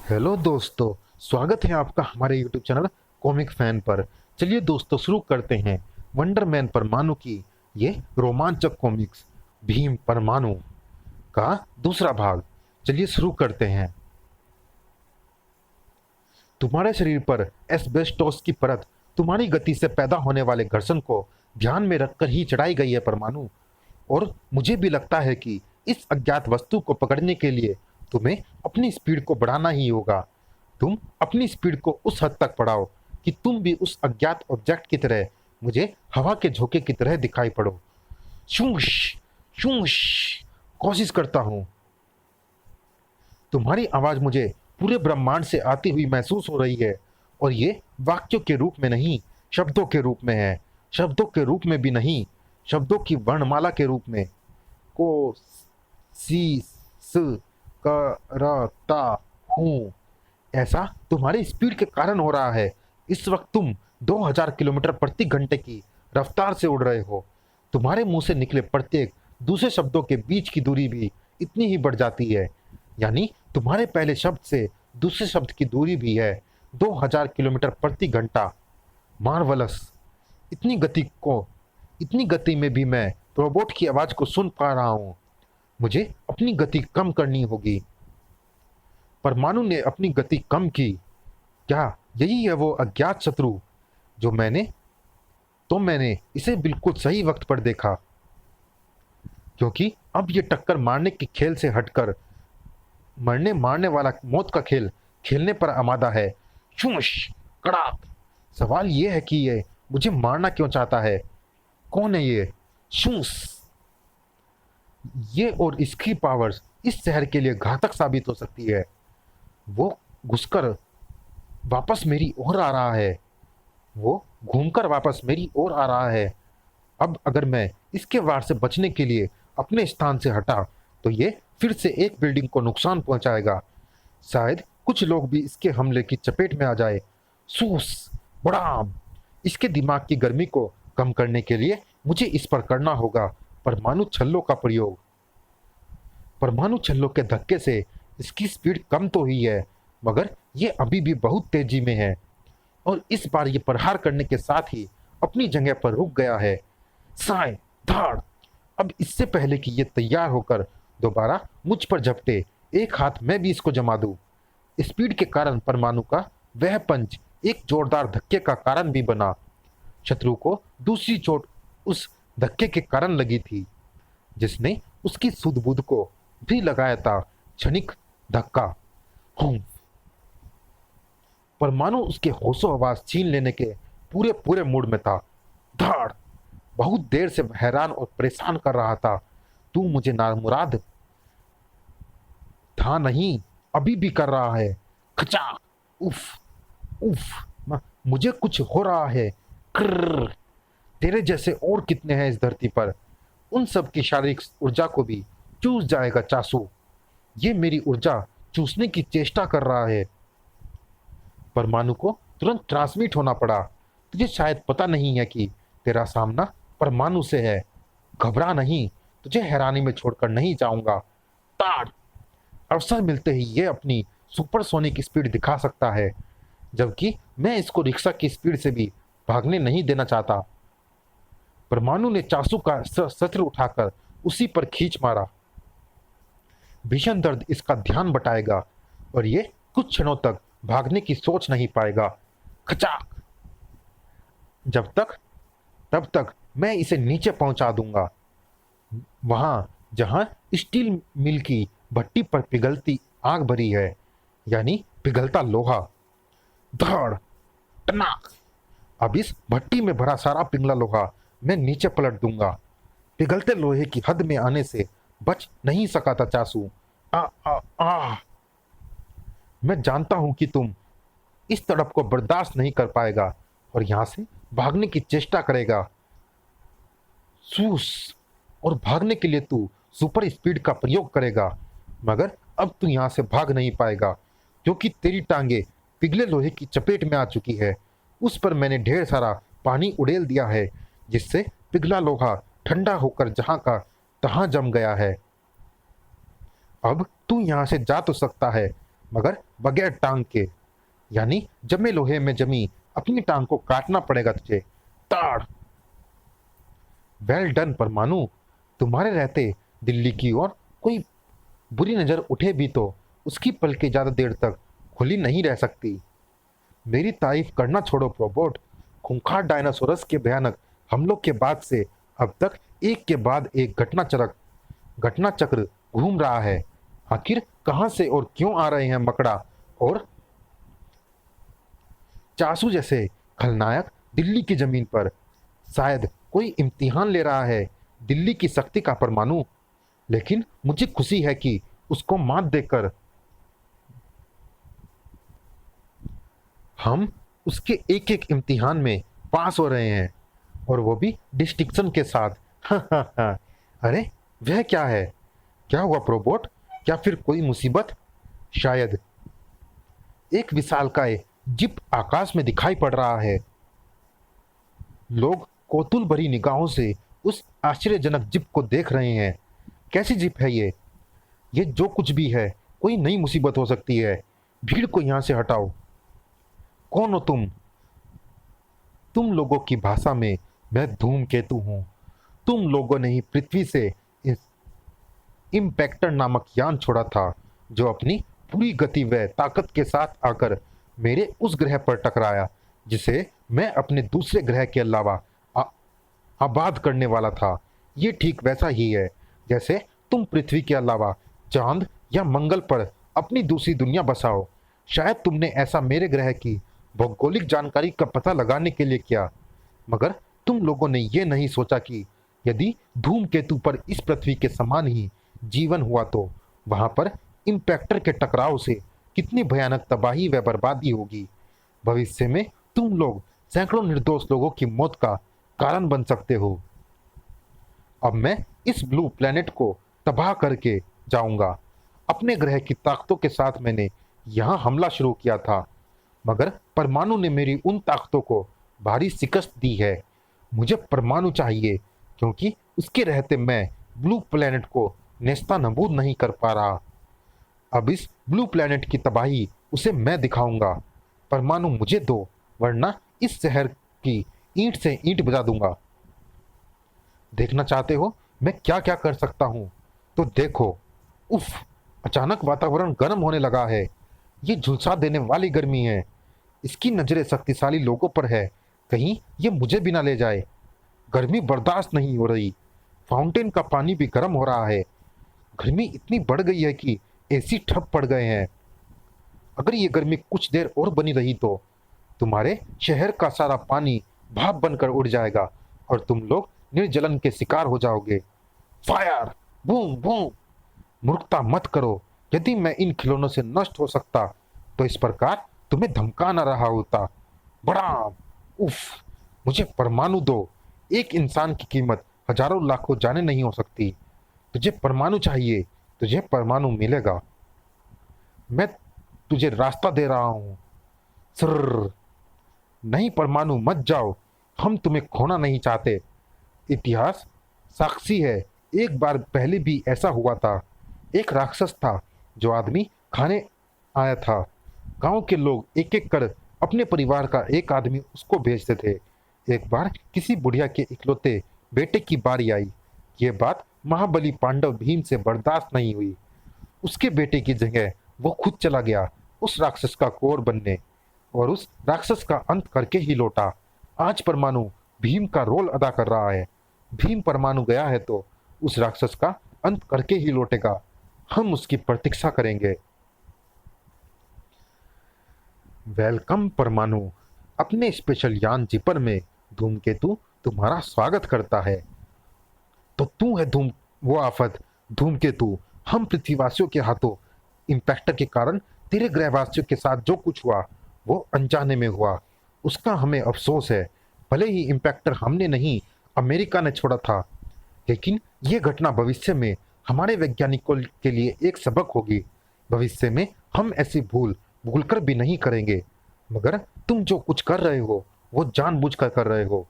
Hello दोस्तों, स्वागत है आपका हमारे यूट्यूब चैनल कॉमिक फैन पर। चलिए दोस्तों, शुरू करते हैं वंडरमैन परमाणु की ये रोमांचक कॉमिक्स भीम परमाणु का दूसरा भाग। चलिए शुरू करते हैं। तुम्हारे शरीर पर एस्बेस्टोस की परत तुम्हारी गति से पैदा होने वाले घर्षण को ध्यान में रखकर ही चढ़ाई गई है परमाणु। और मुझे भी लगता है कि इस अज्ञात वस्तु को पकड़ने के लिए तुम्हें अपनी स्पीड को बढ़ाना ही होगा। तुम अपनी स्पीड को उस हद तक बढ़ाओ कि तुम भी उस अज्ञात ऑब्जेक्ट की तरह मुझे हवा के झोंके की तरह दिखाई पड़ो। शूश शूश, कोशिश करता हूं। तुम्हारी आवाज मुझे पूरे ब्रह्मांड से आती हुई महसूस हो रही है, और ये वाक्यों के रूप में नहीं, शब्दों के रूप में है। शब्दों के रूप में भी नहीं, शब्दों की वर्णमाला के रूप में। को सी स करता हूँ। ऐसा तुम्हारी स्पीड के कारण हो रहा है। इस वक्त तुम 2000 किलोमीटर प्रति घंटे की रफ्तार से उड़ रहे हो। तुम्हारे मुंह से निकले प्रत्येक दूसरे शब्दों के बीच की दूरी भी इतनी ही बढ़ जाती है। यानी तुम्हारे पहले शब्द से दूसरे शब्द की दूरी भी है 2000 किलोमीटर प्रति घंटा। मार्वलस। इतनी गति को इतनी गति में भी मैं रोबोट की आवाज को सुन पा रहा हूँ। मुझे अपनी गति कम करनी होगी। परमाणु ने अपनी गति कम की। क्या यही है वो अज्ञात शत्रु जो मैंने इसे बिल्कुल सही वक्त पर देखा, क्योंकि अब ये टक्कर मारने के खेल से हटकर मरने मारने वाला मौत का खेल खेलने पर आमादा है। शूश, कड़ाक। सवाल ये है कि ये मुझे मारना क्यों चाहता है? कौन है ये शूस? ये और इसकी पावर्स इस शहर के लिए घातक साबित हो सकती है। वो घुसकर वापस मेरी ओर आ रहा है। वो घूमकर वापस मेरी ओर आ रहा है। अब अगर मैं इसके वार से बचने के लिए अपने स्थान से हटा तो ये फिर से एक बिल्डिंग को नुकसान पहुंचाएगा। शायद कुछ लोग भी इसके हमले की चपेट में आ जाए। सूस, बड़ा। इसके दिमाग की गर्मी को कम करने के लिए मुझे इस पर करना होगा परमाणु छल्लों का प्रयोग। परमाणु छल्लों के धक्के से इसकी स्पीड कम तो हुई है, मगर ये अभी भी बहुत तेजी में है। और इस बार ये प्रहार करने के साथ ही अपनी जगह पर रुक गया है। साए, धाड़। अब इससे पहले कि ये तैयार होकर दोबारा मुझ पर झपटे, एक हाथ में भी इसको जमा दूं। स्पीड के कारण परमाणु का वह पंच एक जोरदार धक्के का कारण भी बना। शत्रु को दूसरी चोट उस धक्के के कारण लगी थी, जिसने उसकी सुध-बुध को भी लगाया था। क्षणिक धक्का। हूं। परमाणु उसके होशो हवास छीन लेने के पूरे पूरे मूड में था। धाड़। बहुत देर से हैरान और परेशान कर रहा था। तू मुझे नामुराद था नहीं, अभी भी कर रहा है। खचा। उफ। उफ। मुझे कुछ हो रहा है। कृर। तेरे जैसे और कितने हैं इस धरती पर? उन सब की शारीरिक ऊर्जा को भी चूस जाएगा चासू। ये मेरी ऊर्जा चूसने की चेष्टा कर रहा है। परमाणु को तुरंत ट्रांसमिट होना पड़ा। तुझे शायद पता नहीं है कि तेरा सामना परमाणु से है। घबरा नहीं, तुझे हैरानी में छोड़कर नहीं जाऊंगा। ताड़। अवसर मिलते ही ये अपनी सुपरसोनिक स्पीड दिखा सकता है, जबकि मैं इसको रिक्शा की स्पीड से भी भागने नहीं देना चाहता। परमाणु ने चासू का शस्त्र उठाकर उसी पर खींच मारा। भीषण दर्द इसका ध्यान बटाएगा और ये कुछ क्षणों तक भागने की सोच नहीं पाएगा। खचाक। जब तक तब तक मैं इसे नीचे पहुंचा दूंगा, वहां जहां स्टील मिल की भट्टी पर पिघलती आग भरी है, यानी पिघलता लोहा। धड़। टनाक। अब इस भट्टी में भरा सारा पिघला लोहा मैं नीचे पलट दूंगा। पिघलते लोहे की हद में आने से बच नहीं सका था चासू। आ आ आ। मैं जानता हूं कि तुम इस तड़प को बर्दाश्त नहीं कर पाएगा और यहां से भागने की चेष्टा करेगा। सूस। और भागने के लिए तू सुपर स्पीड का प्रयोग करेगा, मगर अब तू यहां से भाग नहीं पाएगा, क्योंकि तेरी टांगे पिघले लोहे की चपेट में आ चुकी है। उस पर मैंने ढेर सारा पानी उड़ेल दिया है, जिससे पिघला लोहा ठंडा होकर जहां का तहां जम गया है। अब तू यहां से जा तो सकता है, मगर बगैर टांग के, यानी जमे लोहे में जमी अपनी टांग को काटना पड़ेगा तुझे। ताड़। वेल डन परमाणु। तुम्हारे रहते दिल्ली की ओर कोई बुरी नजर उठे भी तो उसकी पलकें ज्यादा देर तक खुली नहीं रह सकती। मेरी तारीफ करना छोड़ो प्रोबोट। खूंखार डायनासोरस के भयानक हमलों के बाद से अब तक एक के बाद एक घटना चक्र घूम रहा है। आखिर कहां से और क्यों आ रहे हैं मकड़ा और चासू जैसे खलनायक दिल्ली की जमीन पर? शायद कोई इम्तिहान ले रहा है दिल्ली की शक्ति का परमाणु। लेकिन मुझे खुशी है कि उसको मात देकर हम उसके एक एक इम्तिहान में पास हो रहे हैं, और वो भी डिस्टिंक्शन के साथ। अरे वह क्या है? क्या हुआ प्रोबोट? क्या फिर कोई मुसीबत? शायद एक विशालकाय जिप आकाश में दिखाई पड़ रहा है। लोग कौतूहल भरी निगाहों से उस आश्चर्यजनक जिप को देख रहे हैं। कैसी जिप है ये? ये जो कुछ भी है कोई नई मुसीबत हो सकती है। भीड़ को यहां से हटाओ। कौन हो तुम? तुम लोगों की भाषा में मैं धूमकेतु हूं। तुम लोगों ने ही पृथ्वी से इम्पैक्टर नामक यान छोड़ा था जो अपनी पूरी गति व ताकत के साथ आकर मेरे उस ग्रह पर टकराया जिसे मैं अपने दूसरे ग्रह के अलावा आबाद करने वाला था। ये ठीक वैसा ही है जैसे तुम पृथ्वी के अलावा चांद या मंगल पर अपनी दूसरी दुनिया बसाओ। शायद तुमने ऐसा मेरे ग्रह की भौगोलिक जानकारी का पता लगाने के लिए किया, मगर तुम लोगों ने यह नहीं सोचा कि यदि धूमकेतु पर इस पृथ्वी के समान ही जीवन हुआ तो वहां पर इम्पैक्टर के टकराव से कितनी भयानक तबाही व बर्बादी होगी। भविष्य में तुम लोग सैकड़ों निर्दोष लोगों की मौत का कारण बन सकते हो। अब मैं इस ब्लू प्लेनेट को तबाह करके जाऊंगा। अपने ग्रह की ताकतों के साथ मैंने यहां हमला शुरू किया था, मगर परमाणु ने मेरी उन ताकतों को भारी शिकस्त दी है। मुझे परमाणु चाहिए क्योंकि उसके रहते मैं ब्लू प्लेनेट को नेस्तनाबूद नहीं कर पा रहा। अब इस ब्लू प्लेनेट की तबाही उसे मैं दिखाऊंगा। परमाणु मुझे दो, वरना इस शहर की ईंट से ईंट बजा दूंगा। देखना चाहते हो मैं क्या क्या कर सकता हूं? तो देखो। उफ, अचानक वातावरण गर्म होने लगा है। ये झुलसा देने वाली गर्मी है। इसकी नजरें शक्तिशाली लोगों पर है, कहीं ये मुझे भी ना ले जाए। गर्मी बर्दाश्त नहीं हो रही। फाउंटेन का पानी भी गर्म हो रहा है। गर्मी इतनी बढ़ गई है कि एसी ठप पड़ गए हैं। अगर ये गर्मी कुछ देर और बनी रही तो तुम्हारे शहर का सारा पानी भाप बनकर उड़ जाएगा और तुम लोग निर्जलन के शिकार हो जाओगे। फायर! Boom boom! मूर्खता मत करो। यदि मैं इन खिलौनों से नष्ट हो सकता तो इस प्रकार तुम्हें धमका न रहा होता। बड़ा उफ! मुझे परमाणु दो। एक इंसान की कीमत हजारों लाखों जाने नहीं हो सकती। तुझे परमाणु चाहिए, तुझे परमाणु मिलेगा। मैं तुझे रास्ता दे रहा हूं। सर नहीं परमाणु, मत जाओ। हम तुम्हें खोना नहीं चाहते। इतिहास साक्षी है, एक बार पहले भी ऐसा हुआ था। एक राक्षस था जो आदमी खाने आया था। गांव के लोग एक एक कर अपने परिवार का एक आदमी उसको भेजते थे। एक बार किसी बुढ़िया के इकलौते बेटे की बारी आई। ये बात महाबली पांडव भीम से बर्दाश्त नहीं हुई। उसके बेटे की जगह वो खुद चला गया उस राक्षस का कोर बनने, और उस राक्षस का अंत करके ही लौटा। आज परमाणु भीम का रोल अदा कर रहा है। भीम परमाणु गया है तो उस राक्षस का अंत करके ही लौटेगा। हम उसकी प्रतीक्षा करेंगे। वेलकम परमाणु। अपने स्पेशल यान जिपर में धूमकेतु तुम्हारा स्वागत करता है। तो तू है वो आफत धूमकेतु। हम पृथ्वीवासियों के हाथों इम्पैक्टर के कारण तेरे ग्रहवासियों के साथ जो कुछ हुआ वो अनजाने में हुआ। उसका हमें अफसोस है। भले ही इम्पैक्टर हमने नहीं अमेरिका ने छोड़ा था, लेकिन ये घटना भविष्य में हमारे वैज्ञानिकों के लिए एक सबक होगी। भविष्य में हम ऐसी भूलकर भी नहीं करेंगे। मगर तुम जो कुछ कर रहे हो वो जानबूझकर कर रहे हो,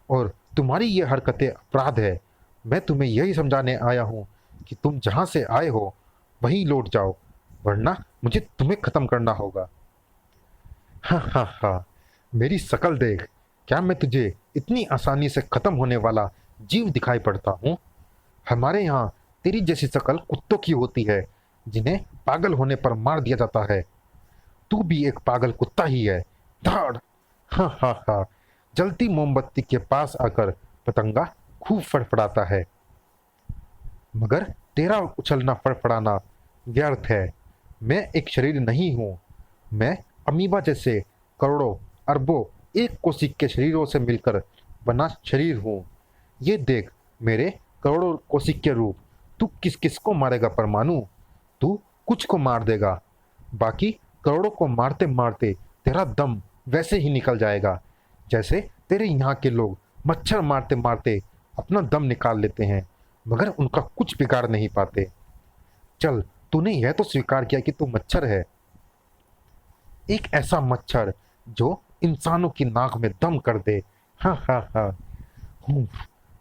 और तुम्हारी ये हरकतें अपराध है। मैं तुम्हें यही समझाने आया हूँ कि तुम जहाँ से आए हो वहीं लौट जाओ, वरना मुझे तुम्हें खत्म करना होगा। हाँ हाँ हाँ, मेरी शक्ल देख, क्या मैं तुझे इतनी आसानी से खत्म होने वाला जीव दिखाई पड़ता हूँ? हमारे यहाँ तेरी जैसी शक्ल कुत्तों की होती है, जिन्हें पागल होने पर मार दिया जाता है। तू भी एक पागल कुत्ता ही है। धाड़। हाँ हाँ हाँ, जलती मोमबत्ती के पास आकर पतंगा खूब फड़फड़ाता है, मगर तेरा उछलना फड़फड़ाना व्यर्थ है। मैं एक शरीर नहीं हूँ, मैं अमीबा जैसे करोड़ों अरबों एक कोशिक के शरीरों से मिलकर बना शरीर हूँ। ये देख मेरे करोड़ों कोशिक के रूप। तू किस किस को मारेगा परमाणु? तू कुछ को मार देगा, बाकी करोड़ों को मारते मारते तेरा दम वैसे ही निकल जाएगा जैसे तेरे यहाँ के लोग मच्छर मारते मारते अपना दम निकाल लेते हैं, मगर उनका कुछ बिगाड़ नहीं पाते। चल, तूने यह तो स्वीकार किया कि तू मच्छर है, एक ऐसा मच्छर जो इंसानों की नाक में दम कर दे। हाँ हाँ हाँ। हूँ,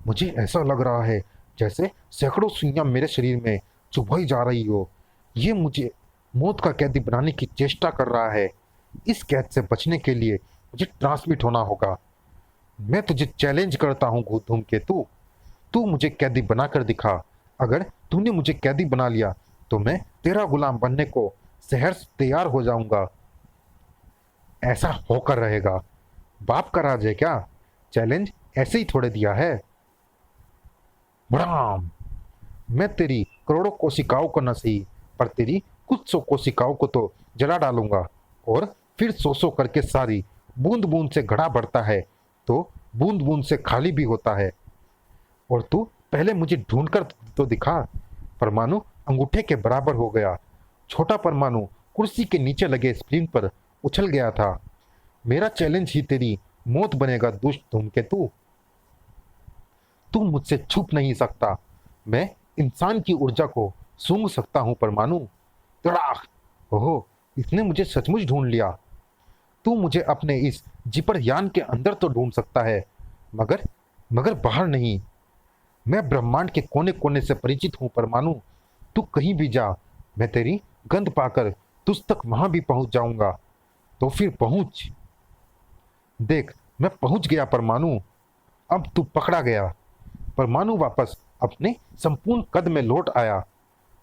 मुझे ऐसा लग रहा है जैसे सैकड़ों सुइयां मेरे शरीर में चुभाई जा रही हो। ये मुझे मौत का कैदी बनाने की चेष्टा कर रहा है। इस कैद से बचने के लिए मुझे ट्रांसमिट होना होगा। मैं तुझे चैलेंज करता हूँ धूमकेतु, तू मुझे कैदी बनाकर दिखा। अगर तूने मुझे कैदी बना लिया तो मैं तेरा गुलाम बनने को शहर से तैयार हो जाऊंगा। ऐसा होकर रहेगा। बाप का राज है क्या? चैलेंज ऐसे ही थोड़े दिया है। ब्राम! मैं तेरी करोड़ों कोशिकाओं को न सही, पर तेरी कुछ सौ कोशिकाओं को तो जला डालूंगा, और फिर सौ सौ करके सारी बूंद बूंद से घड़ा भरता है तो बूंद बूंद से खाली भी होता है। और तू पहले मुझे ढूंढ कर तो दिखा। परमाणु अंगूठे के बराबर हो गया। छोटा परमाणु कुर्सी के नीचे लगे स्प्रिंग पर उछल गया था। मेरा चैलेंज ही तेरी मौत बनेगा दुष्ट धूमकेतु। तू मुझसे छुप नहीं सकता। मैं इंसान की ऊर्जा को सूंघ सकता हूं परमाणु। तड़ाक! ओहो, इसने मुझे सचमुच ढूंढ लिया। तू मुझे अपने इस जिपर यान के अंदर तो ढूंढ सकता है, मगर मगर बाहर नहीं। मैं ब्रह्मांड के कोने कोने से परिचित हूं परमाणु। तू कहीं भी जा, मैं तेरी गंध पाकर तुझ तक वहां भी पहुंच जाऊंगा। तो फिर पहुंच। देख, मैं पहुंच गया परमाणु। अब तू पकड़ा गया। परमाणु वापस अपने संपूर्ण कद में लौट आया।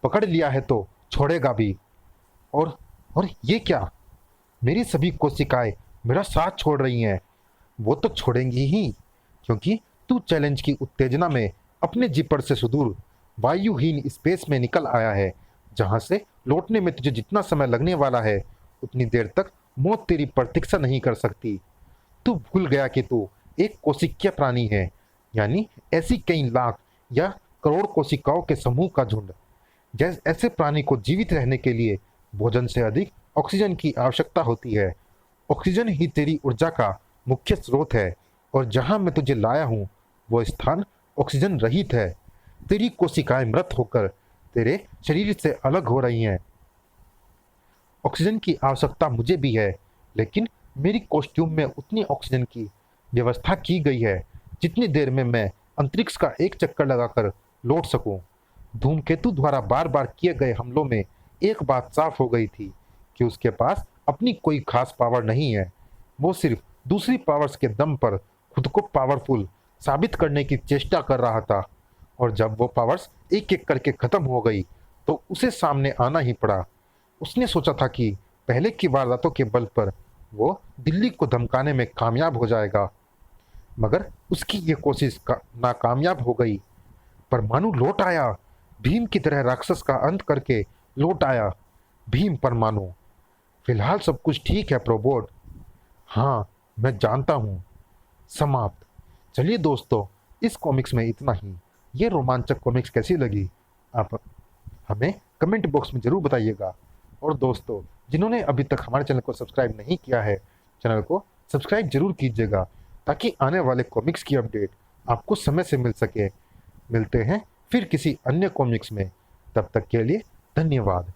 पकड़ लिया है तो छोड़ेगा भी। और और ये क्या? मेरी सभी कोशिकाएं मेरा साथ छोड़ रही हैं। वो तो छोड़ेंगी ही, क्योंकि तू चैलेंज की उत्तेजना में अपने जिपर से सुदूर वायुहीन स्पेस में निकल आया है, जहां से लौटने में तुझे जितना समय लगने वाला है उतनी देर तक मौत तेरी प्रतीक्षा नहीं कर सकती। तू भूल गया कि तू एक कोशिकीय प्राणी है, यानी ऐसी कई लाख या करोड़ कोशिकाओं के समूह का झुंड। जैसे ऐसे प्राणी को जीवित रहने के लिए भोजन से अधिक ऑक्सीजन की आवश्यकता होती है। ऑक्सीजन ही तेरी ऊर्जा का मुख्य स्रोत है, और जहां मैं तुझे लाया हूं वो स्थान ऑक्सीजन रहित है। तेरी कोशिकाएं मृत होकर तेरे शरीर से अलग हो रही हैं। ऑक्सीजन की आवश्यकता मुझे भी है, लेकिन मेरी कॉस्ट्यूम में उतनी ऑक्सीजन की व्यवस्था की गई है जितनी देर में मैं अंतरिक्ष का एक चक्कर लगाकर लौट सकूं। धूमकेतु द्वारा बार बार किए गए हमलों में एक बात साफ हो गई थी कि उसके पास अपनी कोई खास पावर नहीं है। वो सिर्फ दूसरी पावर्स के दम पर खुद को पावरफुल साबित करने की चेष्टा कर रहा था, और जब वो पावर्स एक एक करके खत्म हो गई तो उसे सामने आना ही पड़ा। उसने सोचा था कि पहले की वारदातों के बल पर वो दिल्ली को धमकाने में कामयाब हो जाएगा, मगर उसकी ये कोशिश नाकामयाब हो गई। परमाणु लौट आया, भीम की तरह राक्षस का अंत करके लौट आया। भीम परमाणु। फिलहाल सब कुछ ठीक है प्रोबोट। हाँ, मैं जानता हूँ। समाप्त। चलिए दोस्तों, इस कॉमिक्स में इतना ही। ये रोमांचक कॉमिक्स कैसी लगी आप हमें कमेंट बॉक्स में ज़रूर बताइएगा। और दोस्तों, जिन्होंने अभी तक हमारे चैनल को सब्सक्राइब नहीं किया है, चैनल को सब्सक्राइब जरूर कीजिएगा, ताकि आने वाले कॉमिक्स की अपडेट आपको समय से मिल सके। मिलते हैं फिर किसी अन्य कॉमिक्स में। तब तक के लिए धन्यवाद।